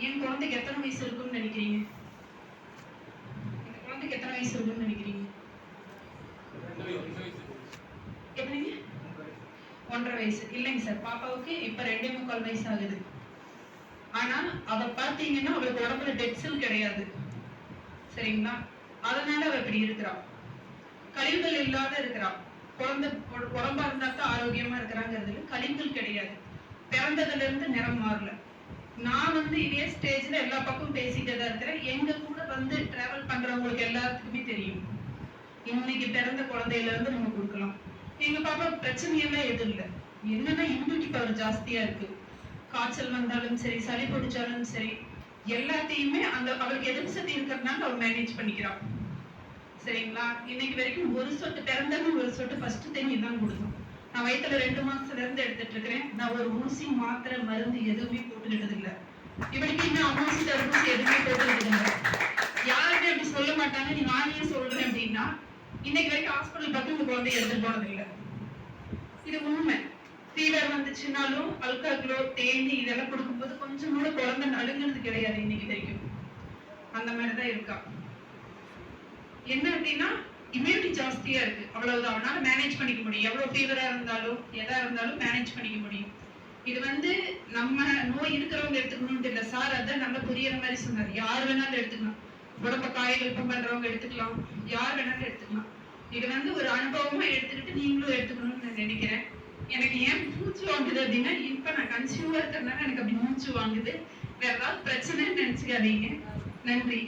என் குழந்தைக்கு எத்தனை வயசு இருக்கும்னு நினைக்கிறீங்க? இந்த குழந்தைக்கு எத்தனை வயசு இருக்கும்னு நினைக்கிறீங்க? எப்படிங்க? 1.5 வயசு இல்லைங்க சார். பாப்பாவுக்கு இப்ப 2.25 வயசு ஆகுது. ஆனா அவ பாத்தீங்கன்னா அவளுக்கு உடம்புல டெட் செல் கிடையாது, சரிங்களா? அதனால அவ இப்படி இருக்கிறா. கழிவுகள் இல்லாத இருக்கிறா. குழந்தை உடம்பா இருந்தா தான் ஆரோக்கியமா இருக்கிறாங்கிறதுல கழிவுகள் கிடையாது. பிறந்ததுல இருந்து நிறம் மாறல. நான் இதே ஸ்டேஜ்ல எல்லா பக்கம் பேசிட்டே தான் இருக்கிறேன். எங்க கூட டிராவல் பண்றவங்களுக்கு எல்லாத்துக்குமே தெரியும். இன்னைக்கு பிறந்த குழந்தையில இருந்து நம்ம கொடுக்கலாம். எங்க பாப்பா பிரச்சனையெல்லாம் எதுவும் இல்லை. என்னன்னா இம்யூனிட்டி பவர் ஜாஸ்தியா இருக்கு. காய்ச்சல் வந்தாலும் சரி, சளி பிடிச்சாலும் சரி, எல்லாத்தையுமே அவளுக்கு எதிர்ப்பு சக்தி இருக்கிறதுனால அவள் மேனேஜ் பண்ணிக்கிறான், சரிங்களா? இன்னைக்கு வரைக்கும் ஒரு சொட்டு பிறந்தது ஒரு சொட்டு ஃபர்ஸ்ட் தண்ணி தான் கொடுத்தோம். நான் வயிற்றுல 2 மாசத்துல இருந்து எடுத்துட்டு இருக்கிறேன். நான் ஒரு ஊசி மாத்திரை மருந்து எதுவுமே போட்டுக்கிட்டது இல்லை. இவளுக்கு இன்னும் அம்மாசி தடுப்பூசி எதுவுமே போட்டுக்கிட்டது இல்லை. யாருமே அப்படி சொல்ல மாட்டாங்க. நீ நானே சொல்றேன் அப்படின்னா இன்னைக்கு வரைக்கும் ஹாஸ்பிட்டல் பார்த்து இந்த குழந்தைய எடுத்துட்டு போனது இல்லை. இது உண்மை. ஃபீவர் வந்துச்சுனாலும் அல்காக்ளோ தேனி இதெல்லாம் கொடுக்கும்போது கொஞ்சம் கூட குழந்தை நடுங்கிறது கிடையாது இன்னைக்கு வரைக்கும். அந்த மாதிரிதான் இருக்கா. என்ன அப்படின்னா இம்யூனிட்டி ஜாஸ்தியா இருக்கு, அவ்வளவுதான். அவனால மேனேஜ் பண்ணிக்க முடியும். எவ்வளவு ஃபீவரா இருந்தாலும் எதா இருந்தாலும் மேனேஜ் பண்ணிக்க முடியும். இது நம்ம நோய் இருக்கிறவங்க எடுத்துக்கணும்னு இல்லை சார். அதான் நல்லா புரியுற மாதிரி சொன்னார். யார் வேணாலும் எடுத்துக்கலாம். உடம்ப காயகல்பம் பண்றவங்க எடுத்துக்கலாம், யார் வேணாலும் எடுத்துக்கலாம். இது ஒரு அனுபவமா எடுத்துக்கிட்டு நீங்களும் எடுத்துக்கணும்னு நான் நினைக்கிறேன். எனக்கு ஏன் மூச்சு வாங்குது அப்படின்னா இப்ப நான் கன்சியூமர் இருக்கிறதுனால எனக்கு அப்படி மூச்சு வாங்குது. வேற ஏதாவது பிரச்சனைன்னு நினைச்சுக்காதீங்க. நன்றி.